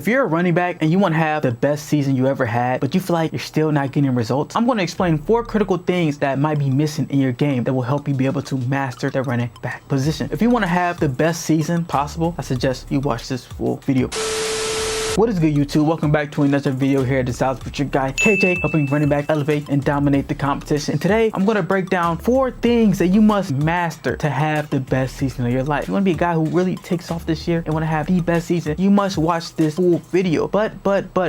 If you're a running back and you want to have the best season you ever had, but you feel like you're still not getting results, I'm going to explain 4 critical things that might be missing in your game that will help you be able to master the running back position. If you want to have the best season possible, I suggest you watch this full video. What is good, YouTube? Welcome back to another video here at the South with your guy KJ, helping running back elevate and dominate the competition. And today I'm going to break down 4 things that you must master to have the best season of your life. You want to be a guy who really takes off this year and want to have the best season, you must watch this full video. But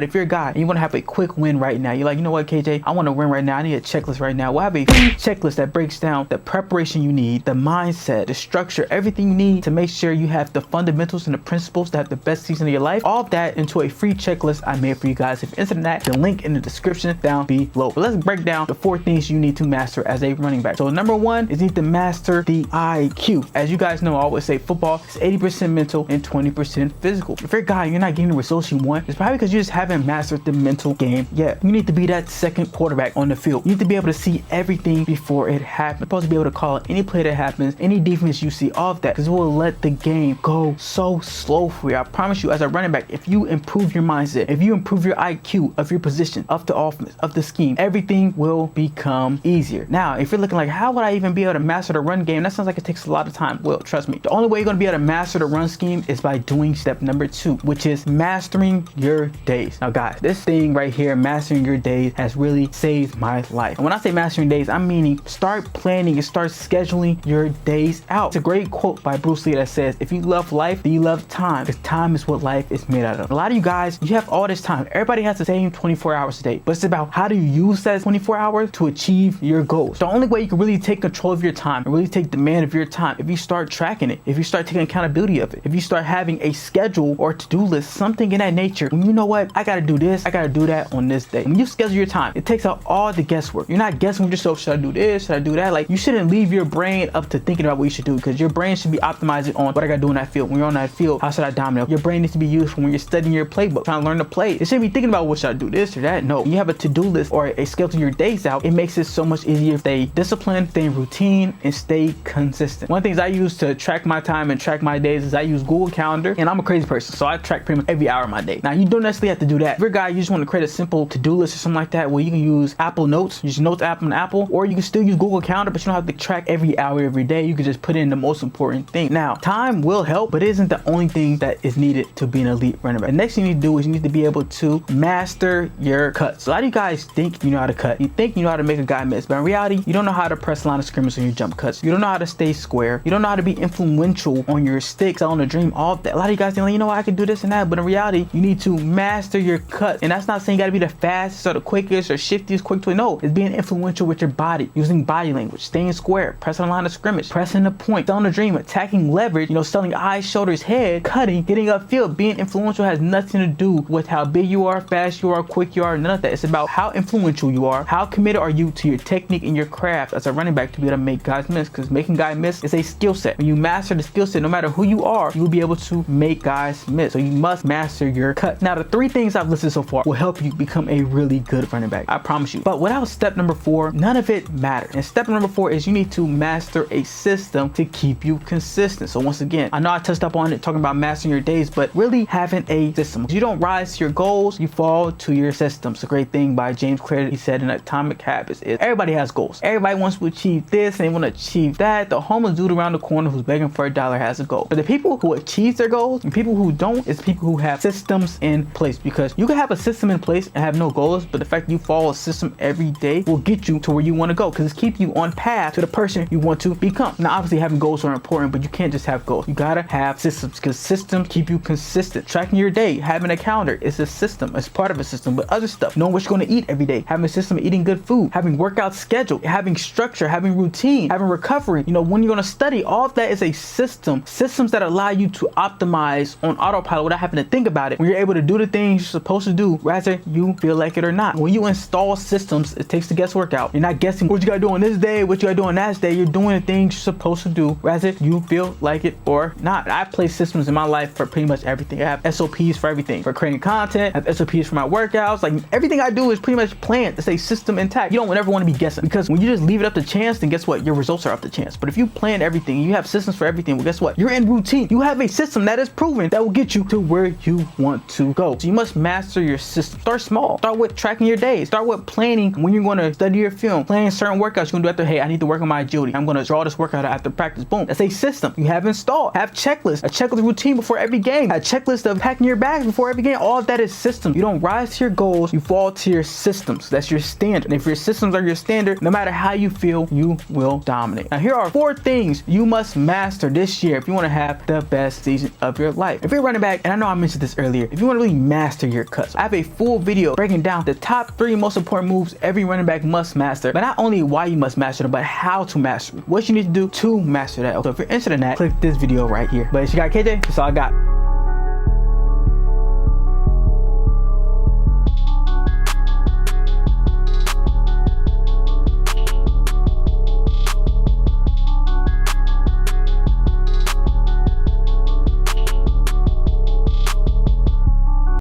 if you're a guy and you want to have a quick win right now, you're like, you know what, KJ, I want to win right now, I need a checklist right now. We'll have a free checklist that breaks down the preparation you need, the mindset, the structure, everything you need to make sure you have the fundamentals and the principles to have the best season of your life. All of that into a free checklist I made for you guys. If you're interested in that, the link in the description down below. But let's break down the 4 things you need to master as a running back. So number 1 is you need to master the IQ. As you guys know, I always say football is 80% mental and 20% physical. If you're a guy, you're not getting the results you want, it's probably because you just haven't mastered the mental game yet. You need to be that second quarterback on the field. You need to be able to see everything before it happens. You're supposed to be able to call any play that happens, any defense you see, all of that, because it will let the game go so slow for you. I promise you, as a running back, if you improve your mindset, if you improve your IQ of your position, of the offense, of the scheme, everything will become easier. Now, if you're looking like, how would I even be able to master the run game? That sounds like it takes a lot of time. Well, trust me, the only way you're going to be able to master the run scheme is by doing step number 2, which is mastering your days. Now, guys, this thing right here, mastering your days, has really saved my life. And when I say mastering days, I'm meaning start planning and start scheduling your days out. It's a great quote by Bruce Lee that says, if you love life, then you love time, because time is what life is made out of. A lot of you guys, you have all this time. Everybody has the same 24 hours a day, but it's about how do you use that 24 hours to achieve your goals. The only way you can really take control of your time and really take demand of your time, if you start tracking it, if you start taking accountability of it, if you start having a schedule or to-do list, something in that nature. When you know what, I got to do this, I got to do that on this day. When you schedule your time, it takes out all the guesswork. You're not guessing with yourself, should I do this, should I do that? Like, you shouldn't leave your brain up to thinking about what you should do, because your brain should be optimizing on what I got to do in that field. When you're on that field, how should I dominate? Your brain needs to be used for when you're studying your playbook, trying to learn the play. It shouldn't be thinking about what should I do this or that. No, when you have a to-do list or a schedule your days out, it makes it so much easier to stay disciplined, stay in routine, and stay consistent. One of the things I use to track my time and track my days is I use Google Calendar, and I'm a crazy person, so I track pretty much every hour of my day. Now, you don't necessarily have to do that. If you're a guy, you just want to create a simple to-do list or something like that, well, you can use Apple Notes, use Notes app on Apple, or you can still use Google Calendar, but you don't have to track every hour, every day. You can just put in the most important thing. Now, time will help, but it isn't the only thing that is needed to be an elite running back. The next thing you need to do is you need to be able to master your cuts. A lot of you guys think you know how to cut. You think you know how to make a guy miss, but in reality, you don't know how to press line of scrimmage on your jump cuts. You don't know how to stay square. You don't know how to be influential on your sticks, on the dream, all of that. A lot of you guys think, like, you know what, I can do this and that, but in reality, you need to master your cut. And that's not saying you gotta be the fastest or the quickest or shiftiest quick to it. No, it's being influential with your body, using body language, staying square, pressing the line of scrimmage, pressing the point, selling the dream, attacking leverage, selling eyes, shoulders, head, cutting, getting upfield. Being influential has nothing to do with how big you are, fast you are, quick you are, none of that. It's about how influential you are, how committed are you to your technique and your craft as a running back to be able to make guys miss, because making guys miss is a skill set. When you master the skill set, no matter who you are, you will be able to make guys miss. So you must master your cut. Now, the 3 things I've listed so far will help you become a really good running back, I promise you. But without step number 4, none of it matters. And step number 4 is you need to master a system to keep you consistent. So once again, I know I touched up on it talking about mastering your days, but really having a system. You don't rise to your goals, you fall to your system. It's a great thing by James Clear. He said in Atomic Habits is everybody has goals. Everybody wants to achieve this and they want to achieve that. The homeless dude around the corner who's begging for $1 has a goal. But the people who achieve their goals and people who don't is people who have systems in place, because you can have a system in place and have no goals, but the fact that you follow a system every day will get you to where you want to go, because it's keep you on path to the person you want to become. Now, obviously having goals are important, but you can't just have goals. You gotta have systems, because systems keep you consistent. Tracking your day, having a calendar is a system. It's part of a system, but other stuff, knowing what you're going to eat every day, having a system of eating good food, having workout schedule, having structure, having routine, having recovery, when you're going to study, all of that is a system. Systems that allow you to optimize on autopilot without having to think about it. When you're able to do the things you're supposed to do, whether you feel like it or not. When you install systems, it takes the guesswork out. You're not guessing what you got to do on this day, what you got to do on that day. You're doing the things you're supposed to do, whether you feel like it or not. I place systems in my life for pretty much everything. I have SOPs for for everything. For creating content, I have SOPs for my workouts. Like everything I do is pretty much planned to stay system intact. You don't ever want to be guessing, because when you just leave it up to chance, then guess what? Your results are up to chance. But if you plan everything, you have systems for everything, well, guess what? You're in routine. You have a system that is proven that will get you to where you want to go. So you must master your system. Start small. Start with tracking your days. Start with planning when you're going to study your film. Planning certain workouts you're going to do after, hey, I need to work on my agility. I'm going to draw this workout after practice. Boom. That's a system you have installed. Have checklists. A checklist routine before every game. A checklist of packing your bags before every game. All of that is systems. You don't rise to your goals. You fall to your systems. That's your standard. And if your systems are your standard, no matter how you feel, you will dominate. Now, here are 4 things you must master this year if you want to have the best season of your life. If you're running back, and I know I mentioned this earlier, if you want to really master your cuts, I have a full video breaking down the top 3 most important moves every running back must master, but not only why you must master them, but how to master them, what you need to do to master that. So if you're interested in that, click this video right here. But it's your guy KJ, that's all I got.